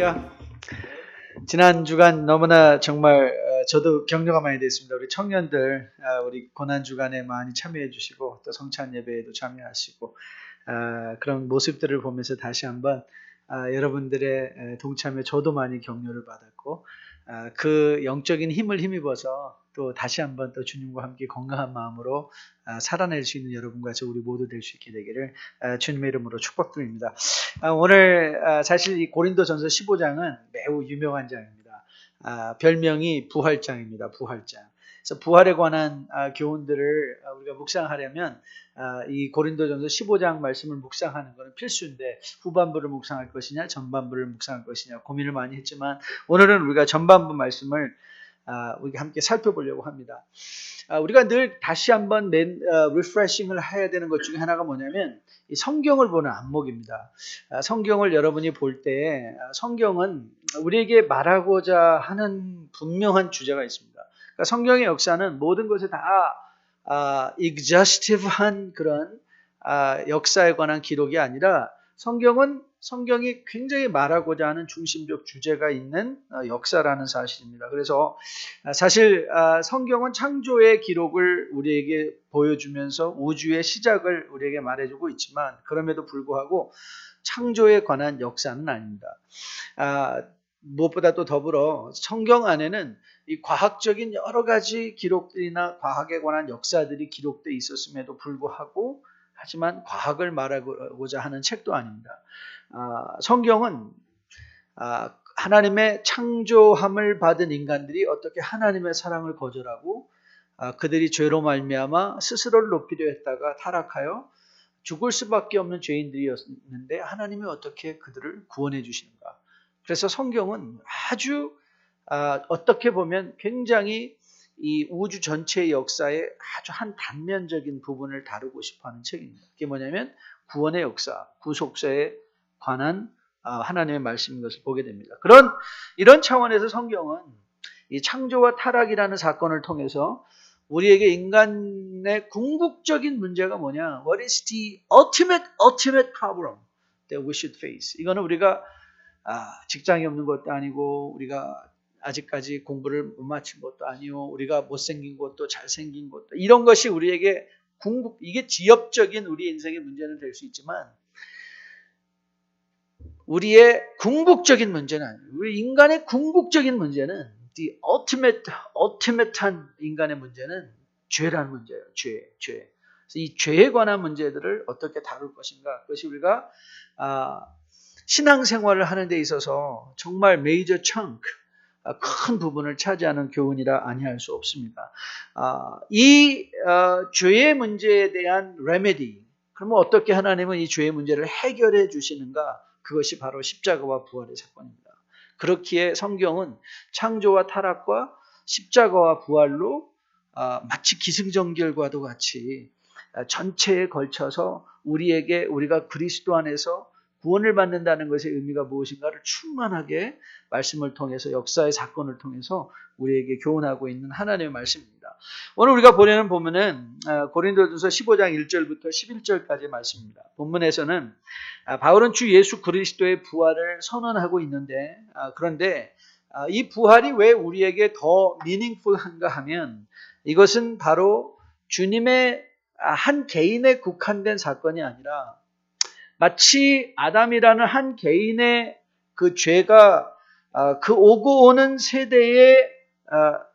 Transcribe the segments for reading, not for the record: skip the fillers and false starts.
할렐루야. 지난 주간 너무나 정말 저도 격려가 많이 됐습니다. 우리 청년들 우리 고난 주간에 많이 참여해 주시고 또 성찬 예배에도 참여하시고 그런 모습들을 보면서 다시 한번 여러분들의 동참에 저도 많이 격려를 받았고 그 영적인 힘을 힘입어서 또 다시 한번 또 주님과 함께 건강한 마음으로 살아낼 수 있는 여러분과 저 우리 모두 될 수 있게 되기를 주님의 이름으로 축복드립니다. 오늘 사실 이 고린도전서 15장은 매우 유명한 장입니다. 별명이 부활장입니다. 부활장. 그래서 부활에 관한 교훈들을 우리가 묵상하려면 이 고린도전서 15장 말씀을 묵상하는 것은 필수인데 후반부를 묵상할 것이냐 전반부를 묵상할 것이냐 고민을 많이 했지만 오늘은 우리가 전반부 말씀을 우리가 함께 살펴보려고 합니다. 우리가 늘 다시 한번 리프레싱을 해야 되는 것 중에 하나가 뭐냐면 이 성경을 보는 안목입니다. 성경을 여러분이 볼 때 성경은 우리에게 말하고자 하는 분명한 주제가 있습니다. 그러니까 성경의 역사는 모든 것에 다 exhaustive한 그런 역사에 관한 기록이 아니라 성경이 굉장히 말하고자 하는 중심적 주제가 있는 역사라는 사실입니다. 그래서 사실 성경은 창조의 기록을 우리에게 보여주면서 우주의 시작을 우리에게 말해주고 있지만 그럼에도 불구하고 창조에 관한 역사는 아닙니다. 무엇보다 또 더불어 성경 안에는 이 과학적인 여러 가지 기록들이나 과학에 관한 역사들이 기록되어 있었음에도 불구하고 하지만 과학을 말하고자 하는 책도 아닙니다. 성경은 하나님의 창조함을 받은 인간들이 어떻게 하나님의 사랑을 거절하고 그들이 죄로 말미암아 스스로를 높이려 했다가 타락하여 죽을 수밖에 없는 죄인들이었는데 하나님이 어떻게 그들을 구원해 주시는가. 그래서 성경은 아주 어떻게 보면 굉장히 이 우주 전체의 역사의 아주 한 단면적인 부분을 다루고 싶어하는 책입니다. 그게 뭐냐면 구원의 역사, 구속사에 관한 하나님의 말씀인 것을 보게 됩니다. 이런 차원에서 성경은 이 창조와 타락이라는 사건을 통해서 우리에게 인간의 궁극적인 문제가 뭐냐? What is the ultimate problem that we should face? 이거는 우리가 직장이 없는 것도 아니고 우리가 아직까지 공부를 못 마친 것도 아니고 우리가 못생긴 것도 잘생긴 것도 이런 것이 우리에게 이게 지엽적인 우리 인생의 문제는 될 수 있지만 우리의 궁극적인 문제는 아니에요. 우리 인간의 궁극적인 문제는 the ultimate한 인간의 문제는 죄라는 문제예요. 죄. 그래서 이 죄에 관한 문제들을 어떻게 다룰 것인가 그것이 우리가 신앙생활을 하는 데 있어서 정말 메이저 청크 큰 부분을 차지하는 교훈이라 아니할 수 없습니다. 이 죄의 문제에 대한 레메디, 그러면 어떻게 하나님은 이 죄의 문제를 해결해 주시는가? 그것이 바로 십자가와 부활의 사건입니다. 그렇기에 성경은 창조와 타락과 십자가와 부활로 마치 기승전결과도 같이 전체에 걸쳐서 우리가 그리스도 안에서 구원을 받는다는 것의 의미가 무엇인가를 충만하게 말씀을 통해서 역사의 사건을 통해서 우리에게 교훈하고 있는 하나님의 말씀입니다. 오늘 우리가 보려는 본문은 고린도전서 15장 1절부터 11절까지의 말씀입니다. 본문에서는 바울은 주 예수 그리스도의 부활을 선언하고 있는데 그런데 이 부활이 왜 우리에게 더 미닝풀한가 하면 이것은 바로 주님의 한 개인에 국한된 사건이 아니라 마치 아담이라는 한 개인의 그 죄가 그 오고 오는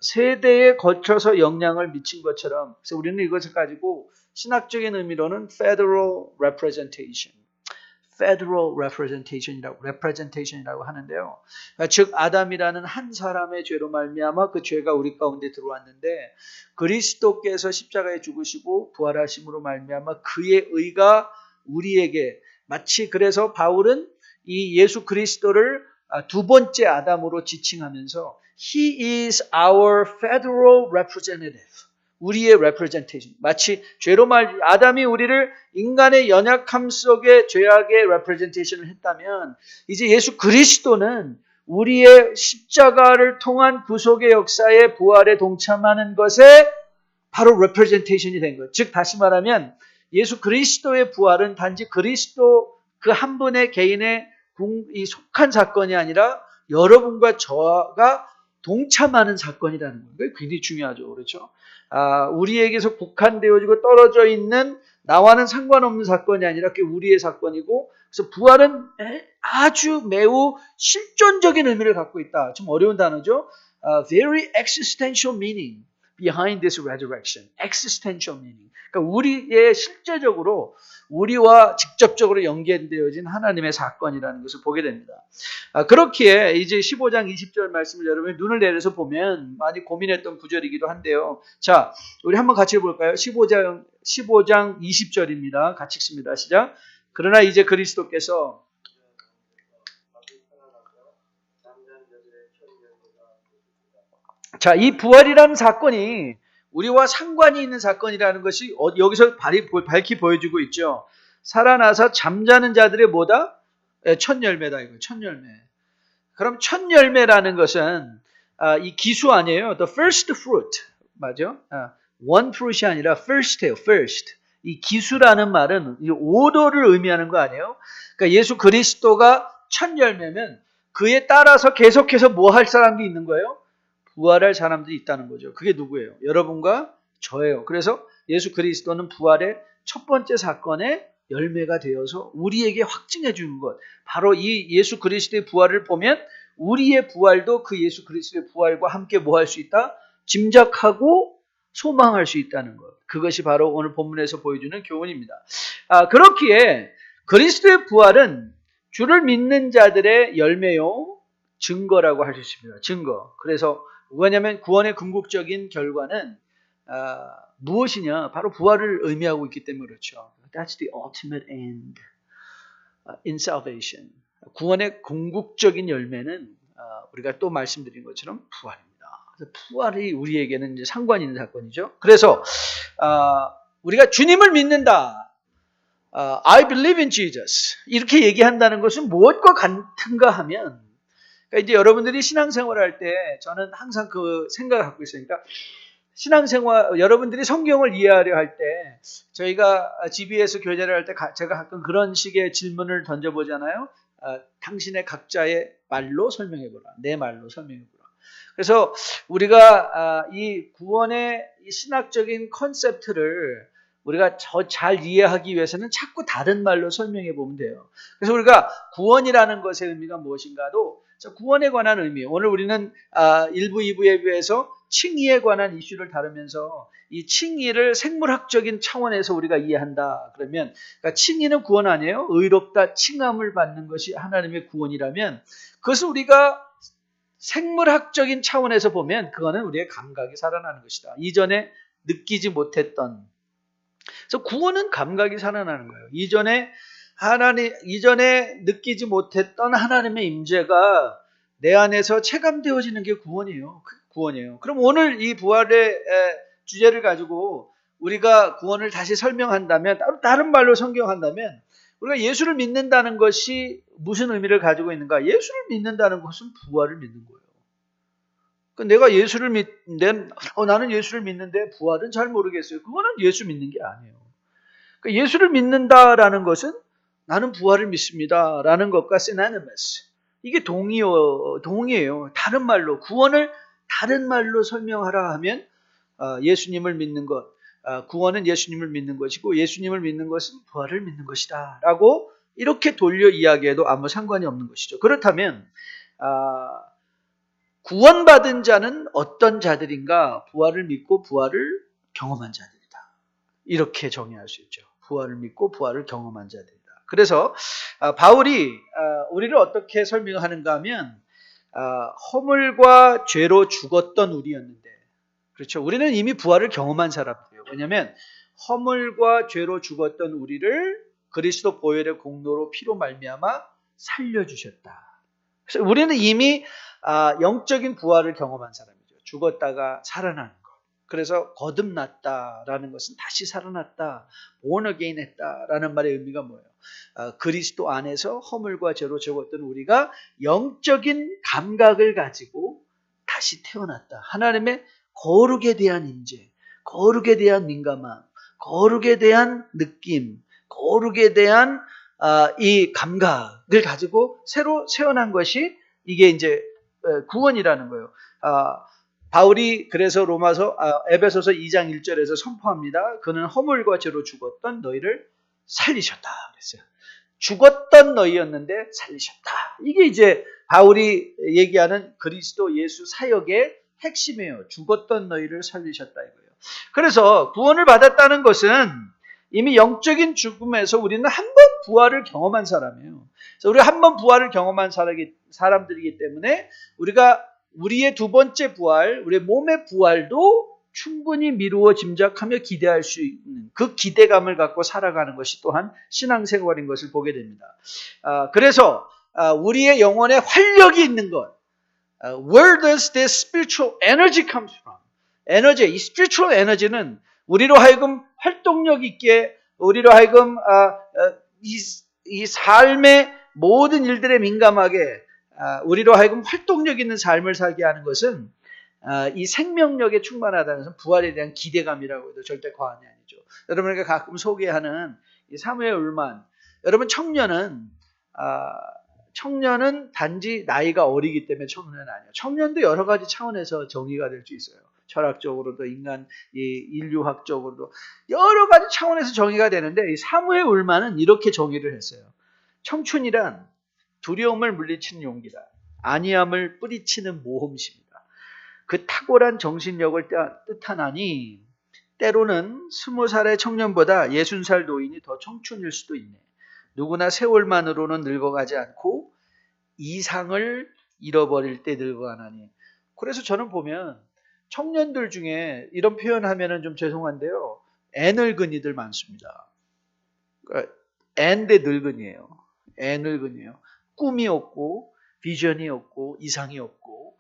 세대에 걸쳐서 영향을 미친 것처럼 그래서 우리는 이것을 가지고 신학적인 의미로는 federal representation이라고 하는데요. 즉 아담이라는 한 사람의 죄로 말미암아 그 죄가 우리 가운데 들어왔는데 그리스도께서 십자가에 죽으시고 부활하심으로 말미암아 그의 의가 우리에게 마치 그래서 바울은 이 예수 그리스도를 두 번째 아담으로 지칭하면서 He is our federal representative. 우리의 representation. 마치 아담이 우리를 인간의 연약함 속에 죄악의 representation을 했다면 이제 예수 그리스도는 우리의 십자가를 통한 구속의 역사에 부활에 동참하는 것에 바로 representation이 된 거예요. 즉 다시 말하면 예수 그리스도의 부활은 단지 그리스도 그 한 분의 개인의 이 속한 사건이 아니라 여러분과 저가 동참하는 사건이라는 거예요. 그게 굉장히 중요하죠. 그렇죠? 우리에게서 국한되어지고 떨어져 있는 나와는 상관없는 사건이 아니라 그게 우리의 사건이고, 그래서 부활은 아주 매우 실존적인 의미를 갖고 있다. 좀 어려운 단어죠. Very existential meaning behind this resurrection. existential meaning. 그러니까 우리의 실제적으로 우리와 직접적으로 연계되어진 하나님의 사건이라는 것을 보게 됩니다. 그렇기에 이제 15장 20절 말씀을 여러분이 눈을 내려서 보면 많이 고민했던 구절이기도 한데요. 자, 우리 한번 같이 해볼까요? 15장 20절입니다. 같이 읽습니다. 시작. 그러나 이제 그리스도께서 자, 이 부활이라는 사건이 우리와 상관이 있는 사건이라는 것이 여기서 밝히 보여주고 있죠. 살아나서 잠자는 자들의 뭐다? 첫 열매다. 이거 첫 열매. 그럼 첫 열매라는 것은 이 기수 아니에요. The first fruit. 맞죠? one fruit이 아니라 first예요. first. 이 기수라는 말은 이 오더를 의미하는 거 아니에요? 그러니까 예수 그리스도가 첫 열매면 그에 따라서 계속해서 뭐 할 사람이 있는 거예요? 부활할 사람들이 있다는 거죠. 그게 누구예요? 여러분과 저예요. 그래서 예수 그리스도는 부활의 첫 번째 사건의 열매가 되어서 우리에게 확증해 주는 것. 바로 이 예수 그리스도의 부활을 보면 우리의 부활도 그 예수 그리스도의 부활과 함께 뭐 할 수 있다? 짐작하고 소망할 수 있다는 것. 그것이 바로 오늘 본문에서 보여주는 교훈입니다. 그렇기에 그리스도의 부활은 주를 믿는 자들의 열매요, 증거라고 할 수 있습니다. 증거. 그래서 뭐냐면 구원의 궁극적인 결과는 무엇이냐? 바로 부활을 의미하고 있기 때문에 그렇죠. That's the ultimate end in salvation. 구원의 궁극적인 열매는 우리가 또 말씀드린 것처럼 부활입니다. 그래서 부활이 우리에게는 이제 상관 있는 사건이죠. 그래서 우리가 주님을 믿는다. I believe in Jesus. 이렇게 얘기한다는 것은 무엇과 같은가 하면, 그러니까 이제 여러분들이 신앙생활을 할 때 저는 항상 그 생각을 갖고 있으니까 신앙생활 여러분들이 성경을 이해하려 할 때 저희가 GBS 교제를 할 때 제가 가끔 그런 식의 질문을 던져보잖아요. 당신의 각자의 말로 설명해보라. 내 말로 설명해보라. 그래서 우리가 이 구원의 신학적인 컨셉트를 우리가 잘 이해하기 위해서는 자꾸 다른 말로 설명해 보면 돼요. 그래서 우리가 구원이라는 것의 의미가 무엇인가도 구원에 관한 의미. 오늘 우리는 1부, 2부 예배에서 칭의에 관한 이슈를 다루면서 이 칭의를 생물학적인 차원에서 우리가 이해한다. 그러면 그러니까 칭의는 구원 아니에요? 의롭다 칭함을 받는 것이 하나님의 구원이라면 그것을 우리가 생물학적인 차원에서 보면 그거는 우리의 감각이 살아나는 것이다. 이전에 느끼지 못했던. 그래서 구원은 감각이 살아나는 거예요. 이전에 느끼지 못했던 하나님의 임재가 내 안에서 체감되어지는 게 구원이에요. 구원이에요. 그럼 오늘 이 부활의 주제를 가지고 우리가 구원을 다시 설명한다면, 다른 말로 성경한다면, 우리가 예수를 믿는다는 것이 무슨 의미를 가지고 있는가? 예수를 믿는다는 것은 부활을 믿는 거예요. 내가 예수를 나는 예수를 믿는데 부활은 잘 모르겠어요. 그거는 예수 믿는 게 아니에요. 그러니까 예수를 믿는다라는 것은 나는 부활을 믿습니다. 라는 것과 synonymous. 이게 동의예요. 다른 말로, 구원을 다른 말로 설명하라 하면 예수님을 믿는 것, 구원은 예수님을 믿는 것이고 예수님을 믿는 것은 부활을 믿는 것이다. 라고 이렇게 돌려 이야기해도 아무 상관이 없는 것이죠. 그렇다면 구원받은 자는 어떤 자들인가? 부활을 믿고 부활을 경험한 자들이다. 이렇게 정의할 수 있죠. 부활을 믿고 부활을 경험한 자들이다. 그래서 바울이 우리를 어떻게 설명하는가 하면 허물과 죄로 죽었던 우리였는데, 그렇죠. 우리는 이미 부활을 경험한 사람이에요. 왜냐하면 허물과 죄로 죽었던 우리를 그리스도 보혈의 공로로 피로 말미암아 살려주셨다. 그래서 우리는 이미 영적인 부활을 경험한 사람이죠. 죽었다가 살아나는 것. 그래서 거듭났다라는 것은 다시 살아났다, born again 했다라는 말의 의미가 뭐예요? 그리스도 안에서 허물과 죄로 죽었던 우리가 영적인 감각을 가지고 다시 태어났다. 하나님의 거룩에 대한 임재, 거룩에 대한 민감함, 거룩에 대한 느낌, 거룩에 대한 이 감각을 가지고 새로 세어난 것이 이게 이제 구원이라는 거예요. 바울이 그래서 에베소서 2장 1절에서 선포합니다. 그는 허물과 죄로 죽었던 너희를 살리셨다 그랬어요. 죽었던 너희였는데 살리셨다. 이게 이제 바울이 얘기하는 그리스도 예수 사역의 핵심이에요. 죽었던 너희를 살리셨다 이거예요. 그래서 구원을 받았다는 것은 이미 영적인 죽음에서 우리는 한 번 부활을 경험한 사람이에요. 그래서 우리가 한 번 부활을 경험한 사람들이기 때문에 우리가 우리의 두 번째 부활, 우리의 몸의 부활도 충분히 미루어 짐작하며 기대할 수 있는 그 기대감을 갖고 살아가는 것이 또한 신앙생활인 것을 보게 됩니다. 그래서 우리의 영혼에 활력이 있는 것, where does this spiritual energy comes from? 에너지, 이 spiritual energy는 우리로 하여금 활동력 있게, 우리로 하여금 이 삶의 모든 일들에 민감하게, 우리로 하여금 활동력 있는 삶을 살게 하는 것은 이 생명력에 충만하다는 것은 부활에 대한 기대감이라고 해도 절대 과언이 아니죠. 여러분에게 가끔 소개하는 이 사무엘 울만, 여러분 청년은 단지 나이가 어리기 때문에 청년은 아니에요. 청년도 여러 가지 차원에서 정의가 될 수 있어요. 철학적으로도 인류학적으로도 여러 가지 차원에서 정의가 되는데 이 사무엘 울만은 이렇게 정의를 했어요. 청춘이란 두려움을 물리치는 용기다. 안이함을 뿌리치는 모험심이다. 그 탁월한 정신력을 뜻하나니 때로는 20살의 청년보다 60살 노인이 더 청춘일 수도 있네. 누구나 세월만으로는 늙어가지 않고 이상을 잃어버릴 때 늙어가나니. 그래서 저는 보면 청년들 중에 이런 표현하면은 좀 죄송한데요. 애늙은이들 많습니다. 애인데 늙은이에요. 애늙은이에요. 꿈이 없고 비전이 없고 이상이 없고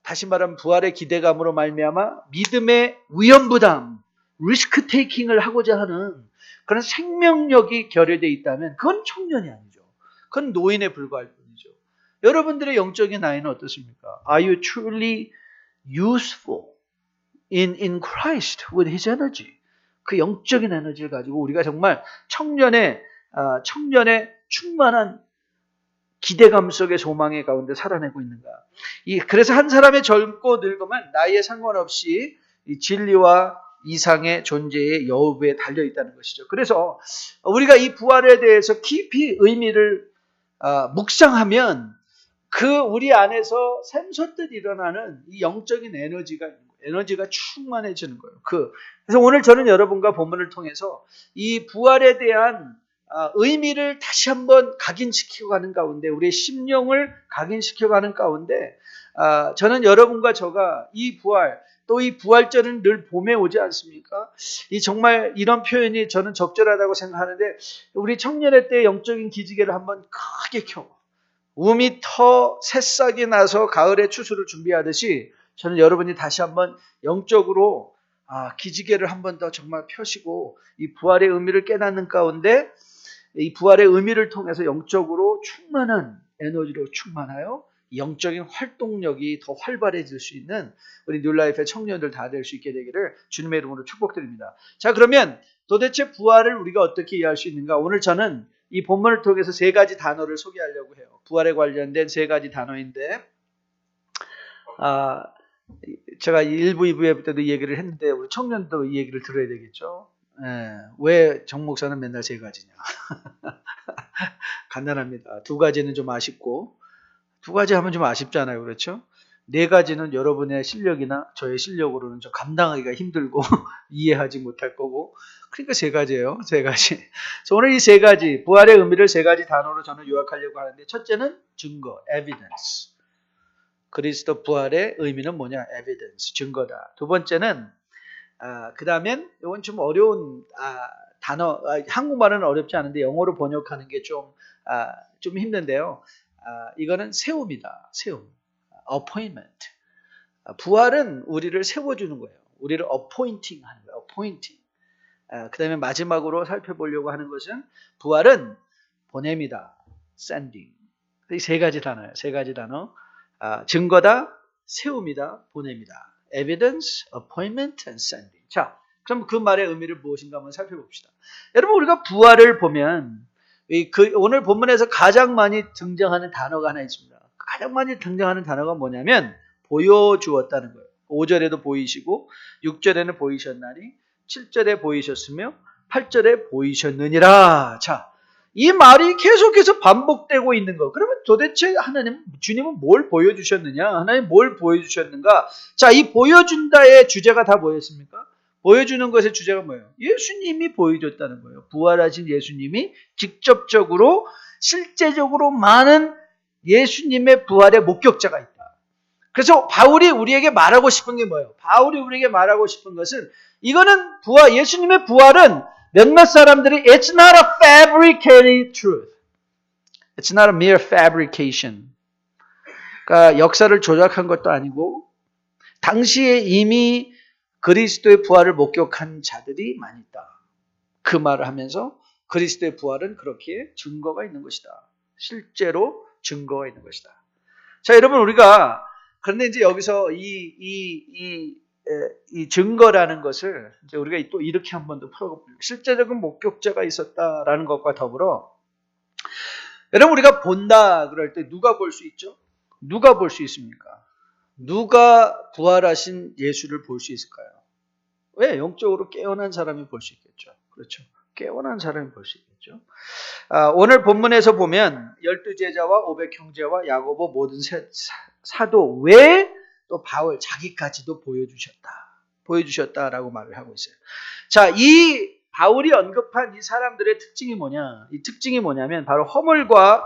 다시 말하면 부활의 기대감으로 말미암아 믿음의 위험부담, 리스크 테이킹을 하고자 하는 그런 생명력이 결여되어 있다면 그건 청년이 아니죠. 그건 노인에 불과할 뿐이죠. 여러분들의 영적인 나이는 어떻습니까? Are you truly useful in Christ with His energy? 그 영적인 에너지를 가지고 우리가 정말 청년의 충만한 기대감 속의 소망의 가운데 살아내고 있는가? 그래서 한 사람의 젊고 늙으면 나이에 상관없이 이 진리와 이상의 존재의 여부에 달려 있다는 것이죠. 그래서 우리가 이 부활에 대해서 깊이 의미를 묵상하면 그 우리 안에서 샘솟듯 일어나는 이 영적인 에너지가 충만해지는 거예요. 그래서 오늘 저는 여러분과 본문을 통해서 이 부활에 대한 의미를 다시 한번 각인시키고 가는 가운데, 우리의 심령을 각인시켜 가는 가운데, 저는 여러분과 저가 이 부활, 또 이 부활절은 늘 봄에 오지 않습니까? 정말 이런 표현이 저는 적절하다고 생각하는데, 우리 청년의 때 영적인 기지개를 한번 크게 켜고, 우미 터 새싹이 나서 가을에 추수를 준비하듯이, 저는 여러분이 다시 한번 영적으로 기지개를 한번 더 정말 펴시고, 이 부활의 의미를 깨닫는 가운데, 이 부활의 의미를 통해서 영적으로 충만한 에너지로 충만하여 영적인 활동력이 더 활발해질 수 있는 우리 뉴라이프의 청년들 다 될 수 있게 되기를 주님의 이름으로 축복드립니다. 자, 그러면 도대체 부활을 우리가 어떻게 이해할 수 있는가? 오늘 저는 이 본문을 통해서 세 가지 단어를 소개하려고 해요. 부활에 관련된 세 가지 단어인데, 제가 1부, 2부 때도 이 얘기를 했는데 우리 청년도 이 얘기를 들어야 되겠죠. 왜 정 목사는 맨날 세 가지냐? 간단합니다. 두 가지는 좀 아쉽고, 두 가지 하면 좀 아쉽잖아요. 그렇죠? 네 가지는 여러분의 실력이나 저의 실력으로는 좀 감당하기가 힘들고 이해하지 못할 거고, 그러니까 세 가지예요. 세 가지. 그래서 오늘 이 세 가지, 부활의 의미를 세 가지 단어로 저는 요약하려고 하는데, 첫째는 증거, evidence. 그리스도 부활의 의미는 뭐냐? evidence, 증거다. 두 번째는 그 다음엔 이건 좀 어려운 단어, 한국말은 어렵지 않은데 영어로 번역하는 게 좀 힘든데요. 이거는 세움이다. 세움. appointment. 부활은 우리를 세워주는 거예요. 우리를 appointing 하는 거예요. appointing. 그 다음에 마지막으로 살펴보려고 하는 것은 부활은 보냄이다. sending. 이 세 가지 단어예요. 세 가지 단어. 증거다, 세움이다, 보냄이다. evidence, appointment, and sending. 자, 그럼 그 말의 의미를 무엇인가 한번 살펴봅시다. 여러분, 우리가 부활을 보면 오늘 본문에서 가장 많이 등장하는 단어가 하나 있습니다. 가장 많이 등장하는 단어가 뭐냐면 보여주었다는 거예요. 5절에도 보이시고 6절에는 보이셨나니 7절에 보이셨으며 8절에 보이셨느니라. 자, 이 말이 계속해서 반복되고 있는 거. 그러면 도대체 주님은 뭘 보여주셨느냐? 하나님 뭘 보여주셨는가? 자, 이 보여준다의 주제가 다 뭐였습니까? 보여주는 것의 주제가 뭐예요? 예수님이 보여줬다는 거예요. 부활하신 예수님이 직접적으로 실제적으로 많은 예수님의 부활의 목격자가 있다. 그래서 바울이 우리에게 말하고 싶은 게 뭐예요? 바울이 우리에게 말하고 싶은 것은 이거는 예수님의 부활은 몇몇 사람들이 It's not a fabricated truth. It's not a mere fabrication. 그러니까 역사를 조작한 것도 아니고 당시에 이미 그리스도의 부활을 목격한 자들이 많이 있다. 그 말을 하면서 그리스도의 부활은 그렇게 증거가 있는 것이다. 실제로 증거가 있는 것이다. 자, 여러분 우리가 그런데 이제 여기서 이 증거라는 것을 이제 우리가 또 이렇게 한 번 더 풀어봅니다. 실제적인 목격자가 있었다라는 것과 더불어 여러분 우리가 본다 그럴 때 누가 볼 수 있죠? 누가 볼 수 있습니까? 누가 부활하신 예수를 볼 수 있을까요? 왜? 영적으로 깨어난 사람이 볼 수 있겠죠. 그렇죠. 깨어난 사람이 볼 수 있겠죠. 오늘 본문에서 보면 12제자와 500형제와 야고보 모든 사도 왜 또 바울 자기까지도 보여주셨다라고 말을 하고 있어요. 자, 이 바울이 언급한 이 사람들의 특징이 뭐냐? 이 특징이 뭐냐면 바로 허물과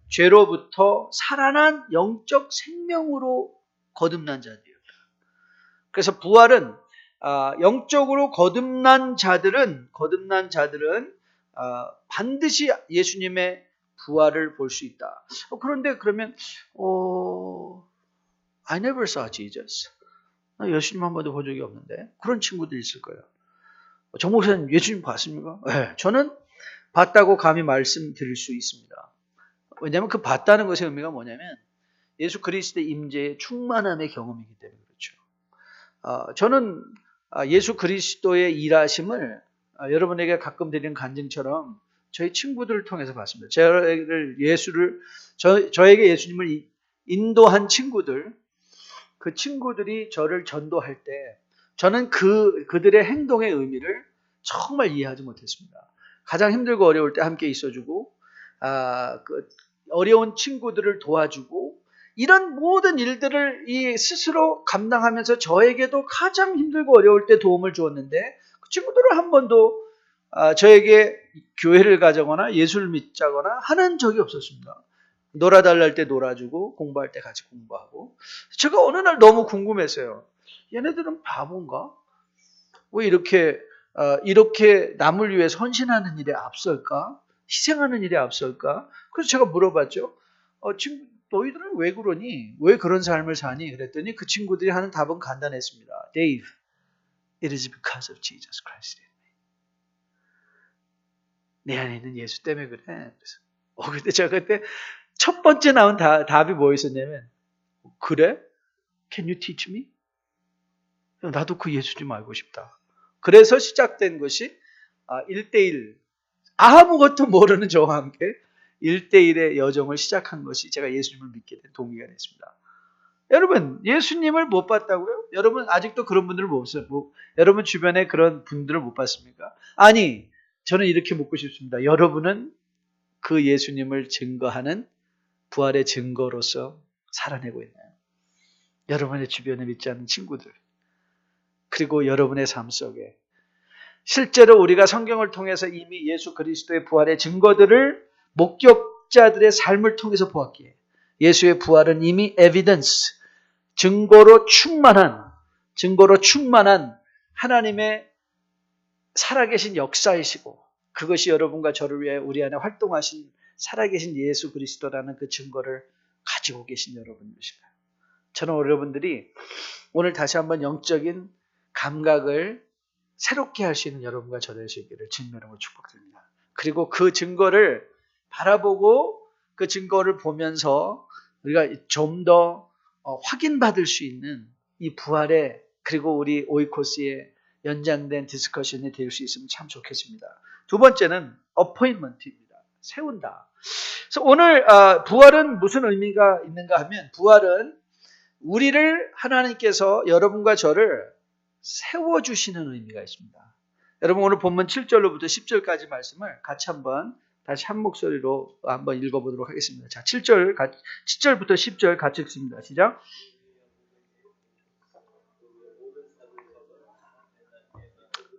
죄로부터 살아난 영적 생명으로 거듭난 자들이었다. 그래서 부활은 영적으로 거듭난 자들은 반드시 예수님의 부활을 볼 수 있다. 그런데 그러면 I never saw Jesus. 나 예수님 한 번도 본 적이 없는데 그런 친구들이 있을 거예요. 정 목사님 예수님 봤습니까? 네, 저는 봤다고 감히 말씀드릴 수 있습니다. 왜냐하면 그 봤다는 것의 의미가 뭐냐면 예수 그리스도의 임재의 충만함의 경험이기 때문에 그렇죠. 저는 예수 그리스도의 일하심을 여러분에게 가끔 드리는 간증처럼 저희 친구들을 통해서 봤습니다. 저에게 예수님을 인도한 친구들, 그 친구들이 저를 전도할 때 저는 그들의 행동의 의미를 정말 이해하지 못했습니다. 가장 힘들고 어려울 때 함께 있어주고 어려운 친구들을 도와주고 이런 모든 일들을 스스로 감당하면서 저에게도 가장 힘들고 어려울 때 도움을 주었는데 그 친구들은 한 번도 저에게 교회를 가자거나 예수를 믿자거나 하는 적이 없었습니다. 놀아달라 할 때 놀아주고 공부할 때 같이 공부하고 제가 어느 날 너무 궁금했어요. 얘네들은 바본가? 왜 이렇게 남을 위해 헌신하는 일에 앞설까? 희생하는 일에 앞설까? 그래서 제가 물어봤죠. 지금 너희들은 왜 그러니? 왜 그런 삶을 사니? 그랬더니 그 친구들이 하는 답은 간단했습니다. Dave, it is because of Jesus Christ in me. 내 안에 있는 예수 때문에 그래. 그래서 근데 제가 그때 첫 번째 나온 답이 뭐였었냐면 그래? Can you teach me? 나도 그 예수 좀 알고 싶다. 그래서 시작된 것이 1대1 아무것도 모르는 저와 함께 1대1의 여정을 시작한 것이 제가 예수님을 믿게 된 동기가 됐습니다. 여러분 예수님을 못 봤다고요? 여러분 아직도 그런 분들을 못 봤어요? 여러분 주변에 그런 분들을 못 봤습니까? 아니 저는 이렇게 묻고 싶습니다. 여러분은 그 예수님을 증거하는 부활의 증거로서 살아내고 있나요? 여러분의 주변에 믿지 않는 친구들 그리고 여러분의 삶 속에 실제로 우리가 성경을 통해서 이미 예수 그리스도의 부활의 증거들을 목격자들의 삶을 통해서 보았기에 예수의 부활은 이미 에비던스, 증거로 충만한 하나님의 살아계신 역사이시고 그것이 여러분과 저를 위해 우리 안에 활동하신 살아계신 예수 그리스도라는 그 증거를 가지고 계신 여러분이십니다. 저는 여러분들이 오늘 다시 한번 영적인 감각을 새롭게 할 수 있는 여러분과 저 될 수 있기를 주님으로 축복드립니다. 그리고 그 증거를 바라보고 그 증거를 보면서 우리가 좀 더 확인받을 수 있는 이 부활의 그리고 우리 오이코스의 연장된 디스커션이 될 수 있으면 참 좋겠습니다. 두 번째는 어포인먼트입니다. 세운다. 그래서 오늘 부활은 무슨 의미가 있는가 하면 부활은 우리를 하나님께서 여러분과 저를 세워주시는 의미가 있습니다. 여러분 오늘 본문 7절로부터 10절까지 말씀을 같이 한번 다시 한 목소리로 한번 읽어보도록 하겠습니다. 자, 7절부터 10절 같이 읽습니다. 시작.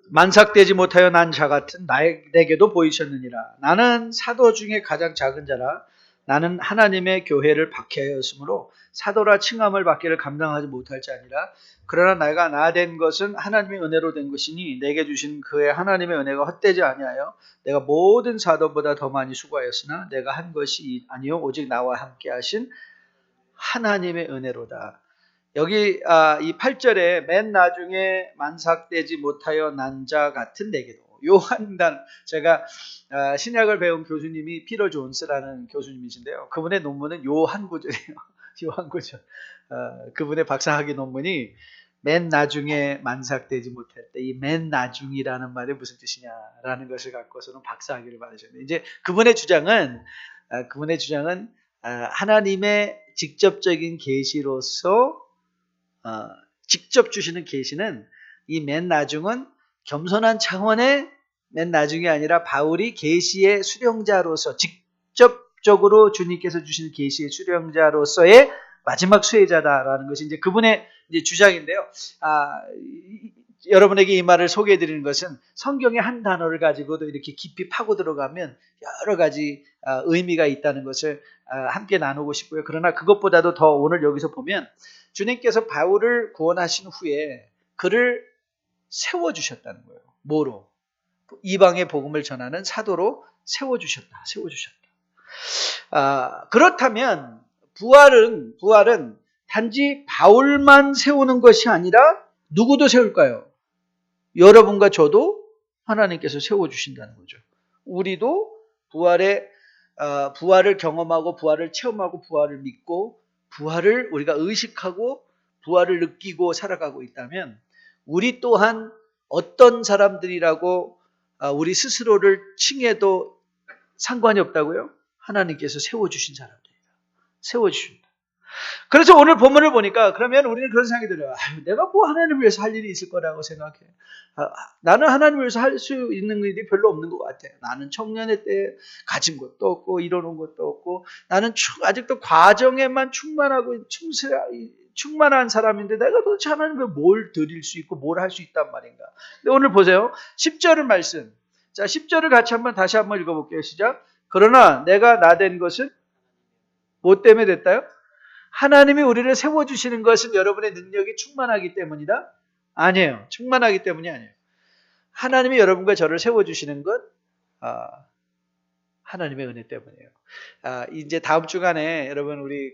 만삭되지 못하여 난 자 같은 내게도 보이셨느니라. 나는 사도 중에 가장 작은 자라. 나는 하나님의 교회를 박해하였으므로 사도라 칭함을 받기를 감당하지 못할 자니라. 그러나 내가 나 된 것은 하나님의 은혜로 된 것이니 내게 주신 그의 하나님의 은혜가 헛되지 아니하여 내가 모든 사도보다 더 많이 수고하였으나 내가 한 것이 아니요 오직 나와 함께 하신 하나님의 은혜로다. 여기 이 8절에 맨 나중에 만삭되지 못하여 난 자 같은 내게도 요한단 제가 신약을 배운 교수님이 피터 존스라는 교수님이신데요. 그분의 논문은 요 한 구절이에요. 요 한 구절. 그분의 박사학위 논문이 맨 나중에 만삭되지 못할 때 이 맨 나중이라는 말이 무슨 뜻이냐라는 것을 갖고서는 박사학위를 받으셨는데 이제 그분의 주장은 하나님의 직접적인 계시로서 직접 주시는 계시는 이 맨 나중은 겸손한 차원의 맨 나중이 아니라 바울이 계시의 수령자로서 직접적으로 주님께서 주시는 계시의 수령자로서의 마지막 수혜자다라는 것이 이제 그분의 이제 주장인데요. 여러분에게 이 말을 소개해 드리는 것은 성경의 한 단어를 가지고도 이렇게 깊이 파고 들어가면 여러 가지 의미가 있다는 것을 함께 나누고 싶고요. 그러나 그것보다도 더 오늘 여기서 보면 주님께서 바울을 구원하신 후에 그를 세워주셨다는 거예요. 뭐로? 이방의 복음을 전하는 사도로 세워주셨다. 그렇다면 부활은 단지 바울만 세우는 것이 아니라 누구도 세울까요? 여러분과 저도 하나님께서 세워주신다는 거죠. 우리도 부활을 경험하고 부활을 체험하고 부활을 믿고 부활을 우리가 의식하고 부활을 느끼고 살아가고 있다면 우리 또한 어떤 사람들이라고 우리 스스로를 칭해도 상관이 없다고요? 하나님께서 세워주신 사람들이다. 세워주신다. 그래서 오늘 본문을 보니까 그러면 우리는 그런 생각이 들어요. 내가 뭐 하나님을 위해서 할 일이 있을 거라고 생각해. 나는 하나님을 위해서 할 수 있는 일이 별로 없는 것 같아. 나는 청년의 때 가진 것도 없고 이뤄놓은 것도 없고 나는 아직도 과정에만 충만한 사람인데 내가 도대체 하나님께 뭘 드릴 수 있고 뭘 할 수 있단 말인가. 근데 오늘 보세요. 10절의 말씀. 자, 10절을 같이 다시 한번 읽어볼게요. 시작. 그러나 내가 나 된 것은 뭐 때문에 됐다요? 하나님이 우리를 세워주시는 것은 여러분의 능력이 충만하기 때문이다? 아니에요. 충만하기 때문이 아니에요. 하나님이 여러분과 저를 세워주시는 건 하나님의 은혜 때문이에요. 이제 다음 주간에 여러분 우리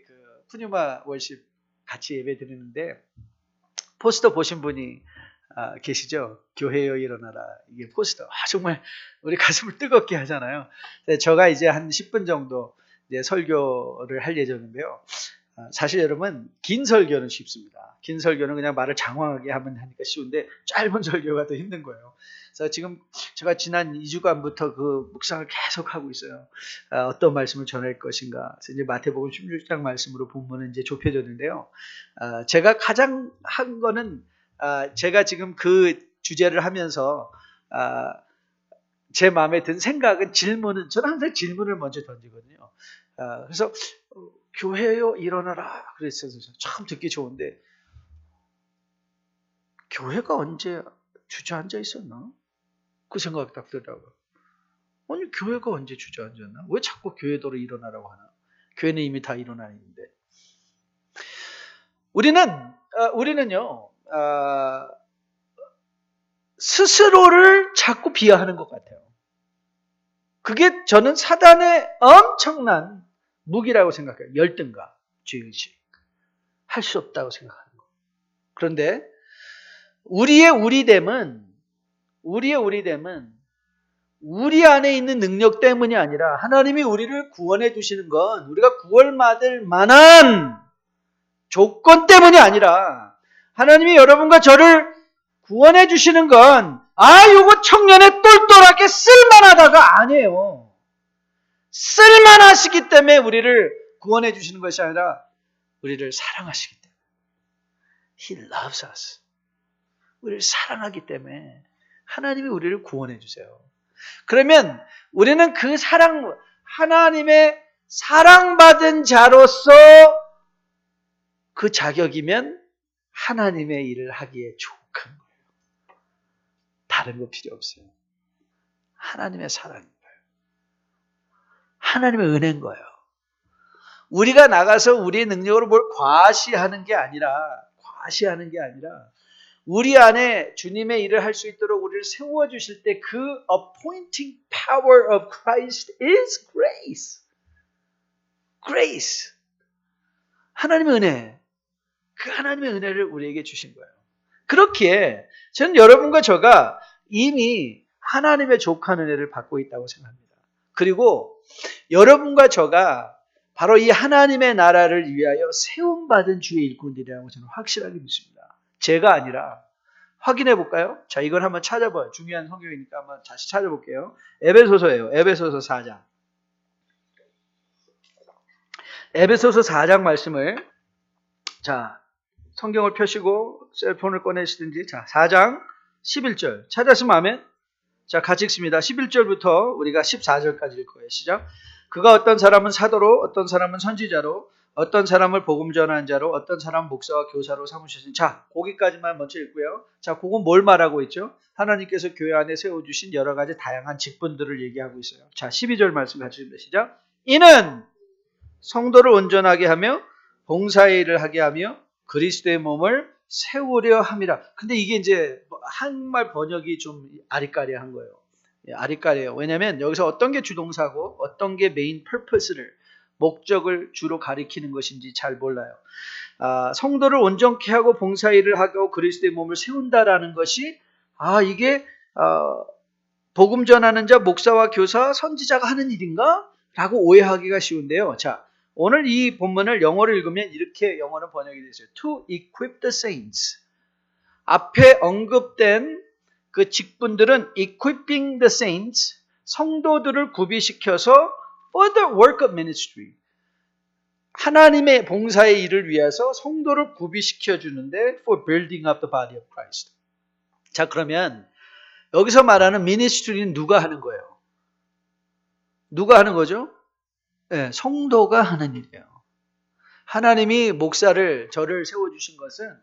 푸뉴마 월십 같이 예배 드리는데 포스터 보신 분이 계시죠? 교회여 일어나라. 이게 포스터. 정말 우리 가슴을 뜨겁게 하잖아요. 제가 이제 한 10분 정도 이제 설교를 할 예정인데요. 사실 여러분 긴 설교는 쉽습니다. 긴 설교는 그냥 말을 장황하게 하면 하니까 쉬운데 짧은 설교가 더 힘든 거예요. 그래서 지금 제가 지난 2주간부터 그 묵상을 계속 하고 있어요. 어떤 말씀을 전할 것인가. 그래서 이제 마태복음 16장 말씀으로 본문은 이제 좁혀졌는데요. 제가 가장 한 거는 제가 지금 그 주제를 하면서 제 마음에 든 생각은 저는 항상 질문을 먼저 던지거든요. 그래서 교회요 일어나라 그랬어요. 참 듣기 좋은데 교회가 언제 주저앉아 있었나? 그 생각이 딱 들더라고요. 아니 교회가 언제 주저앉았나? 왜 자꾸 교회도로 일어나라고 하나? 교회는 이미 다 일어나 있는데. 우리는요 스스로를 자꾸 비하하는 것 같아요. 그게 저는 사단의 엄청난 무기라고 생각해요. 열등감, 죄의식. 할 수 없다고 생각하는 거. 그런데 우리의 우리됨은 우리 안에 있는 능력 때문이 아니라 하나님이 우리를 구원해 주시는 건 우리가 구원받을 만한 조건 때문이 아니라 하나님이 여러분과 저를 구원해 주시는 건 요거 청년에 똘똘하게 쓸만하다가 아니에요. 쓸만하시기 때문에 우리를 구원해 주시는 것이 아니라 우리를 사랑하시기 때문에. He loves us. 우리를 사랑하기 때문에 하나님이 우리를 구원해 주세요. 그러면 우리는 그 하나님의 사랑받은 자로서 그 자격이면 하나님의 일을 하기에 족한 거예요. 다른 거 필요 없어요. 하나님의 사랑인 거예요. 하나님의 은혜인 거예요. 우리가 나가서 우리의 능력으로 뭘 과시하는 게 아니라 우리 안에 주님의 일을 할 수 있도록 우리를 세워주실 때 그 appointing power of Christ is grace. Grace. 하나님의 은혜. 그 하나님의 은혜를 우리에게 주신 거예요. 그렇기에 저는 여러분과 저가 이미 하나님의 족한 은혜를 받고 있다고 생각합니다. 그리고 여러분과 저가 바로 이 하나님의 나라를 위하여 세움받은 주의 일꾼들이라고 저는 확실하게 믿습니다. 제가 아니라 확인해 볼까요? 자, 이걸 한번 찾아봐요. 중요한 성경이니까 한번 다시 찾아볼게요. 에베소서예요. 에베소서 4장. 에베소서 4장 말씀을 자, 성경을 펴시고 셀폰을 꺼내시든지 자, 4장 11절 찾았으면 아멘. 자, 같이 읽습니다. 11절부터 우리가 14절까지 읽을 거예요. 시작. 그가 어떤 사람은 사도로, 어떤 사람은 선지자로, 어떤 사람을 복음 전하는 자로, 어떤 사람은 목사와 교사로 삼으셨으니. 자, 거기까지만 먼저 읽고요. 자, 그건 뭘 말하고 있죠? 하나님께서 교회 안에 세워주신 여러 가지 다양한 직분들을 얘기하고 있어요. 자, 12절 말씀 같이 읽습니다. 시작. 이는 성도를 온전하게 하며 봉사의 일을 하게 하며 그리스도의 몸을 세우려 함이라. 근데 이게 이제 한말 번역이 좀 아리까리한 거예요. 아리까리해요. 왜냐하면 여기서 어떤 게 주동사고 어떤 게 메인 퍼포스를 목적을 주로 가리키는 것인지 잘 몰라요. 성도를 온전케 하고 봉사일을 하고 그리스도의 몸을 세운다라는 것이 이게 복음 전하는 자, 목사와 교사, 선지자가 하는 일인가? 라고 오해하기가 쉬운데요. 자, 오늘 이 본문을 영어로 읽으면 이렇게 영어는 번역이 되어 있어요. To equip the saints. 앞에 언급된 그 직분들은 equipping the saints, 성도들을 구비시켜서 for the work of ministry. 하나님의 봉사의 일을 위해서 성도를 구비시켜 주는데 for building up the body of Christ. 자, 그러면 여기서 말하는 ministry는 누가 하는 거예요? 누가 하는 거죠? 네, 성도가 하는 일이에요. 하나님이 저를 세워주신 것은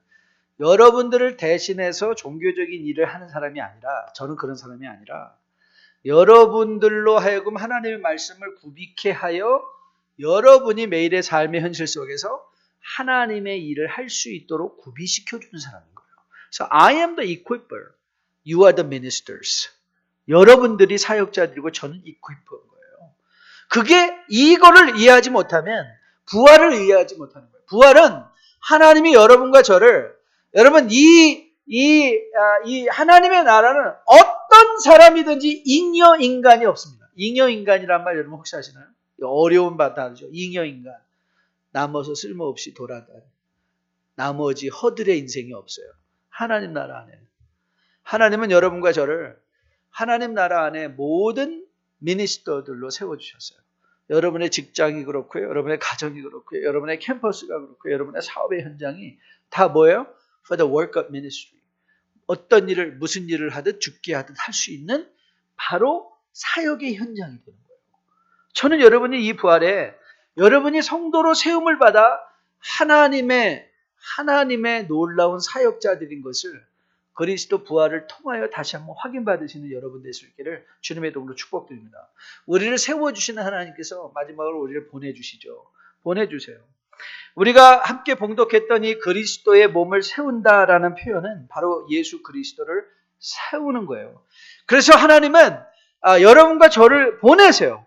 여러분들을 대신해서 종교적인 일을 하는 사람이 아니라, 저는 그런 사람이 아니라 여러분들로 하여금 하나님의 말씀을 구비케 하여 여러분이 매일의 삶의 현실 속에서 하나님의 일을 할 수 있도록 구비시켜주는 사람인 거예요. 그래서 I am the equipper, you are the ministers. 여러분들이 사역자들이고 저는 equipper인 거예요. 그게 이거를 이해하지 못하면 부활을 이해하지 못하는 거예요. 부활은 하나님이 여러분과 저를 여러분 이 하나님의 나라는 어떤 사람이든지 잉여인간이 없습니다. 잉여인간이란 말 여러분 혹시 아시나요? 어려운 바다죠. 잉여인간. 남아서 쓸모없이 돌아다니. 나머지 허들의 인생이 없어요. 하나님 나라 안에. 하나님은 여러분과 저를 하나님 나라 안에 모든 미니스터들로 세워주셨어요. 여러분의 직장이 그렇고요. 여러분의 가정이 그렇고요. 여러분의 캠퍼스가 그렇고요. 여러분의 사업의 현장이 다 뭐예요? For the work of ministry. 어떤 일을 무슨 일을 하든 죽게 하든 할 수 있는 바로 사역의 현장이 되는 거예요. 저는 여러분이 이 부활에 여러분이 성도로 세움을 받아 하나님의 놀라운 사역자들인 것을 그리스도 부활을 통하여 다시 한번 확인받으시는 여러분 되시기를 주님의 이름으로 축복드립니다. 우리를 세워주시는 하나님께서 마지막으로 우리를 보내주시죠. 보내주세요. 우리가 함께 봉독했던 이 그리스도의 몸을 세운다라는 표현은 바로 예수 그리스도를 세우는 거예요. 그래서 하나님은 여러분과 저를 보내세요.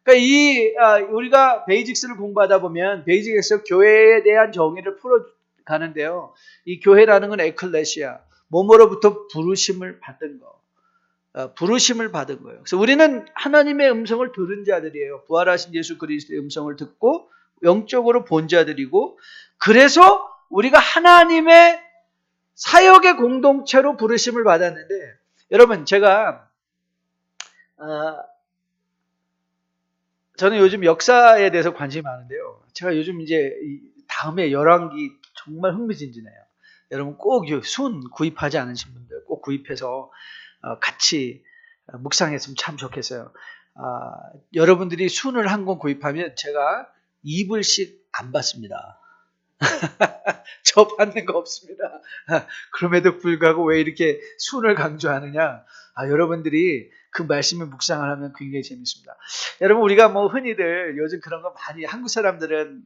그러니까 우리가 베이직스를 공부하다 보면 베이직에서 교회에 대한 정의를 풀어가는데요. 이 교회라는 건 에클레시아, 몸으로부터 부르심을 받은 거. 부르심을 받은 거예요. 그래서 우리는 하나님의 음성을 들은 자들이에요. 부활하신 예수 그리스도의 음성을 듣고 영적으로 본 자들이고, 그래서 우리가 하나님의 사역의 공동체로 부르심을 받았는데, 여러분 제가 저는 요즘 역사에 대해서 관심이 많은데요. 제가 요즘 이제 다음에 열왕기 정말 흥미진진해요. 여러분 꼭 순 구입하지 않으신 분들 꼭 구입해서 같이 묵상했으면 참 좋겠어요. 여러분들이 순을 한 권 구입하면 제가 이불씩 안 받습니다. 저 받는 거 없습니다. 그럼에도 불구하고 왜 이렇게 순을 강조하느냐? 여러분들이 그 말씀을 묵상을 하면 굉장히 재밌습니다. 여러분 우리가 뭐 흔히들 요즘 그런 거 많이 한국 사람들은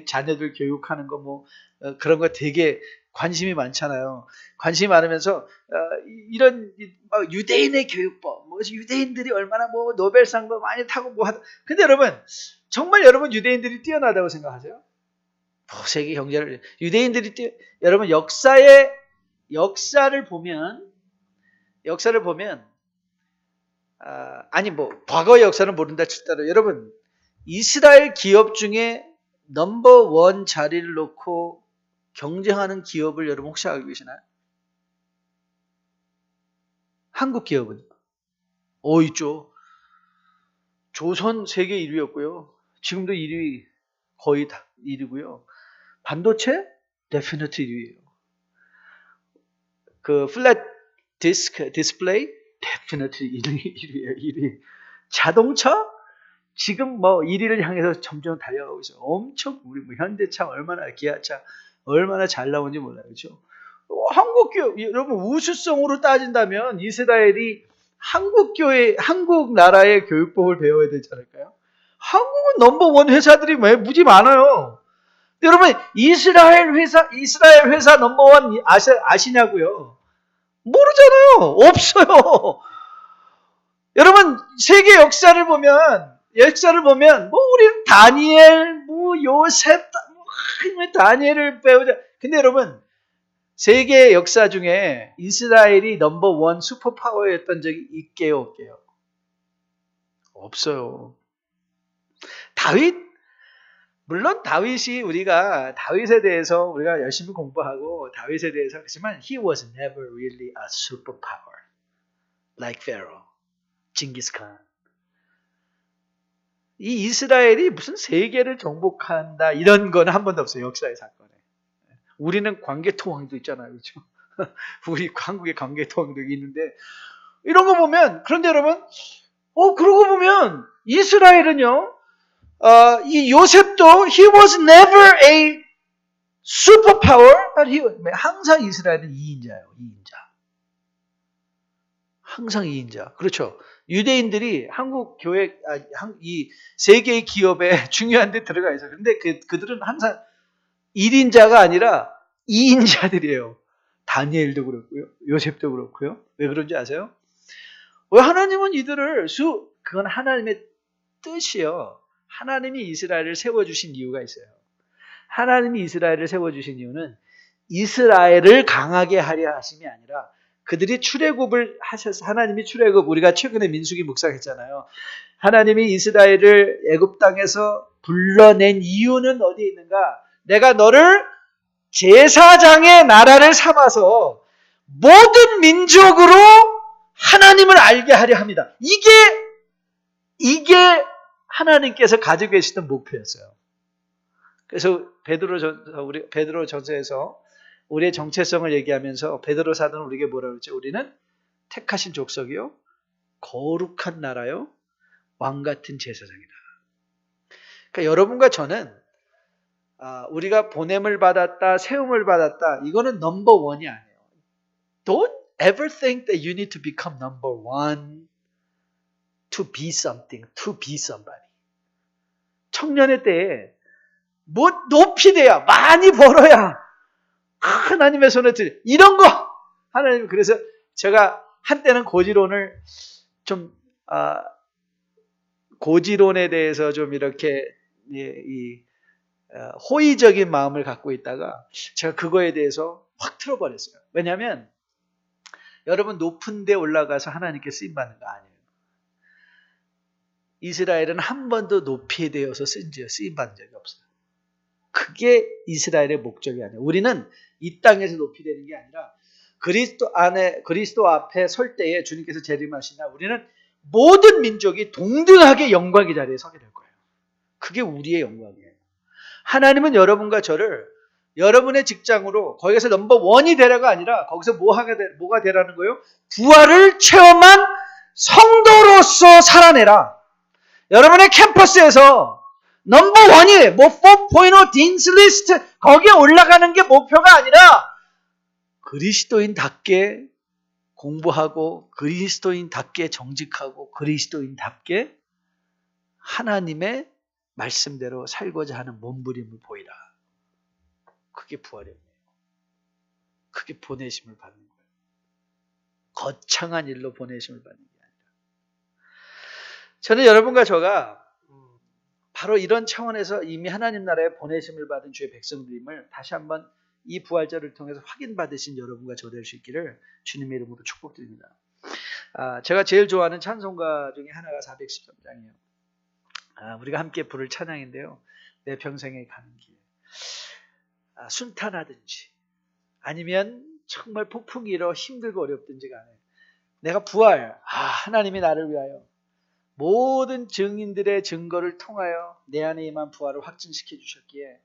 자녀들 교육하는 거 뭐 그런 거 되게 관심이 많잖아요. 관심이 많으면서 이런 유대인의 교육법, 뭐 유대인들이 얼마나 뭐 노벨상도 많이 타고 뭐 하다. 근데 여러분 정말 여러분 유대인들이 뛰어나다고 생각하세요? 세계 경제를 여러분 역사를 보면 과거의 역사는 모른다 칠더라도 여러분 이스라엘 기업 중에 넘버 1 자리를 놓고 경쟁하는 기업을 여러분 혹시 알고 계시나요? 한국 기업은 있죠. 조선 세계 1위였고요. 지금도 1위 거의 다 1위고요. 반도체 데피니트 1위예요. 그 플랫 디스플레이 데피니트 1위예요. 1위. 자동차 지금 뭐 1위를 향해서 점점 달려가고 있어요. 엄청 우리 현대차 얼마나 기아차 얼마나 잘 나오는지 몰라요. 그렇죠? 한국 기업 여러분 우수성으로 따진다면 이스라엘이 한국 나라의 교육법을 배워야 되지 않을까요? 한국은 넘버 1 회사들이 무지 많아요. 여러분 이스라엘 회사 넘버 1 아시냐고요? 모르잖아요. 없어요. 여러분 세계 역사를 보면 우리는 다니엘, 요셉, 다니엘을 배우자. 근데 여러분 세계 역사 중에 이스라엘이 넘버 1 슈퍼파워였던 적이 있게요, 없게요? 없어요. 물론 우리가 다윗에 대해서 우리가 열심히 공부하고 다윗에 대해서 그렇지만 he was never really a superpower like Pharaoh, 징기스칸. 이 이스라엘이 무슨 세계를 정복한다 이런 건 한 번도 없어요. 역사의 사건에. 우리는 광개토왕도 있잖아요. 그렇죠? 우리 한국에 광개토왕도 있는데 이런 거 보면 그런데 여러분 그러고 보면 이스라엘은요. 이 요셉도 he was never a superpower, but 항상 이스라엘은 2인자예요. 2인자. 항상 2인자. 그렇죠. 유대인들이 한국 교회, 이 세계의 기업에 중요한 데 들어가 있어요. 그런데 그들은 항상 1인자가 아니라 2인자들이에요. 다니엘도 그렇고요. 요셉도 그렇고요. 왜 그런지 아세요? 왜 하나님은 그건 하나님의 뜻이요. 하나님이 이스라엘을 세워주신 이유가 있어요. 하나님이 이스라엘을 세워주신 이유는 이스라엘을 강하게 하려 하심이 아니라 그들이 출애굽을 하셔서 하나님이 우리가 최근에 민수기 묵상했잖아요. 하나님이 이스라엘을 애굽 땅에서 불러낸 이유는 어디에 있는가? 내가 너를 제사장의 나라를 삼아서 모든 민족으로 하나님을 알게 하려 합니다. 이게 하나님께서 가지고 계시던 목표였어요. 그래서 베드로전서에서 우리의 정체성을 얘기하면서 베드로 사도는 우리에게 뭐라고 그랬죠? 우리는 택하신 족속이요, 거룩한 나라요, 왕 같은 제사장이다. 그러니까 여러분과 저는 우리가 보냄을 받았다, 세움을 받았다. 이거는 넘버 1이 아니에요. Don't ever think that you need to become number 1 to be something, to be somebody. 청년의 때에 높이 돼야, 많이 벌어야 하나님의 손에 이런 거 하나님. 그래서 제가 한때는 고지론에 대해서 좀 이렇게 호의적인 마음을 갖고 있다가 제가 그거에 대해서 확 틀어버렸어요. 왜냐하면 여러분 높은 데 올라가서 하나님께 쓰임받는 거 아니에요. 이스라엘은 한 번도 높이 되어서 쓰임받은 적이 없어요. 그게 이스라엘의 목적이 아니에요. 우리는 이 땅에서 높이 되는 게 아니라 그리스도 앞에 설 때에 주님께서 재림하시나 우리는 모든 민족이 동등하게 영광의 자리에 서게 될 거예요. 그게 우리의 영광이에요. 하나님은 여러분과 저를 여러분의 직장으로 거기서 넘버 원이 되라가 아니라 거기서 뭐가 되라는 거예요? 부활을 체험한 성도로서 살아내라. 여러분의 캠퍼스에서 넘버 원이 뭐 4.0 딘스 리스트 거기에 올라가는 게 목표가 아니라 그리스도인답게 공부하고 그리스도인답게 정직하고 그리스도인답게 하나님의 말씀대로 살고자 하는 몸부림을 보이라. 그게 부활이에요. 그게 보내심을 받는 거예요. 거창한 일로 보내심을 받는 게 아니라. 저는 여러분과 저가 바로 이런 차원에서 이미 하나님 나라에 보내심을 받은 주의 백성들임을 다시 한번 이 부활절을 통해서 확인받으신 여러분과 저 될 수 있기를 주님의 이름으로 축복드립니다. 제가 제일 좋아하는 찬송가 중에 하나가 413장이에요. 우리가 함께 부를 찬양인데요. 내 평생에 가는 길. 순탄하든지 아니면 정말 폭풍이 일어 힘들고 어렵든지 간에 내가 부활, 하나님이 나를 위하여 모든 증인들의 증거를 통하여 내 안에 임한 부활을 확증시켜 주셨기에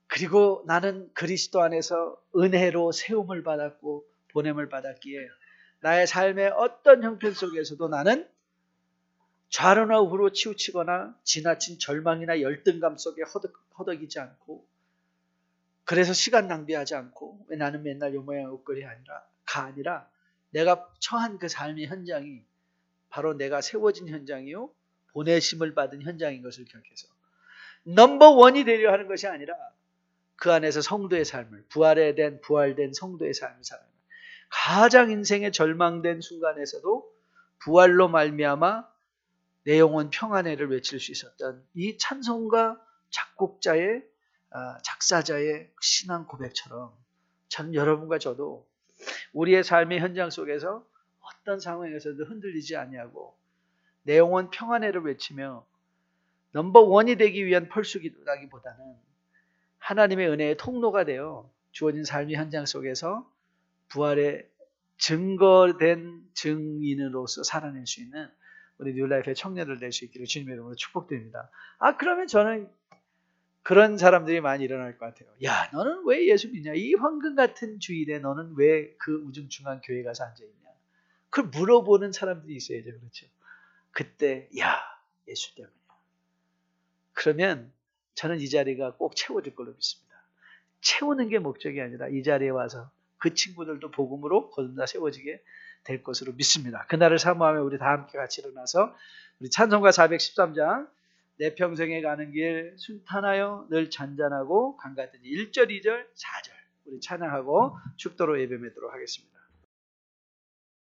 그리고 나는 그리스도 안에서 은혜로 세움을 받았고 보냄을 받았기에 나의 삶의 어떤 형편 속에서도 나는 좌로나 우로 치우치거나 지나친 절망이나 열등감 속에 허덕이지 않고 그래서 시간 낭비하지 않고 왜 나는 맨날 요 모양 옷걸이 아니라 내가 처한 그 삶의 현장이 바로 내가 세워진 현장이요 보내심을 받은 현장인 것을 기억해서 넘버 원이 되려 하는 것이 아니라 그 안에서 성도의 삶을 부활된 성도의 삶을 살아요. 가장 인생의 절망된 순간에서도 부활로 말미암아 내 영혼 평안해를 외칠 수 있었던 이 찬송가 작곡자의 작사자의 신앙 고백처럼 저는 여러분과 저도 우리의 삶의 현장 속에서 어떤 상황에서도 흔들리지 아니하고 내 영혼 평안해를 외치며 넘버 원이 되기 위한 펄수기라기보다는 하나님의 은혜의 통로가 되어 주어진 삶의 현장 속에서 부활의 증거된 증인으로서 살아낼 수 있는 우리 뉴라이프의 청년들 될 수 있기를 주님의 이름으로 축복드립니다. 그러면 저는 그런 사람들이 많이 일어날 것 같아요. 야, 너는 왜 예수 믿냐? 이 황금 같은 주일에 너는 왜 그 우중충한 교회 가서 앉아있냐? 그걸 물어보는 사람들이 있어야죠. 그렇죠? 그때 야, 예수 때문이야. 그러면 저는 이 자리가 꼭 채워질 걸로 믿습니다. 채우는 게 목적이 아니라 이 자리에 와서 그 친구들도 복음으로 거듭나 세워지게 될 것으로 믿습니다. 그날을 사모하며 우리 다 함께 같이 일어나서 우리 찬송가 413장 내 평생에 가는 길 순탄하여 늘 잔잔하고 강같은 1절, 2절, 4절 우리 찬양하고 축도로 예배매도록 하겠습니다.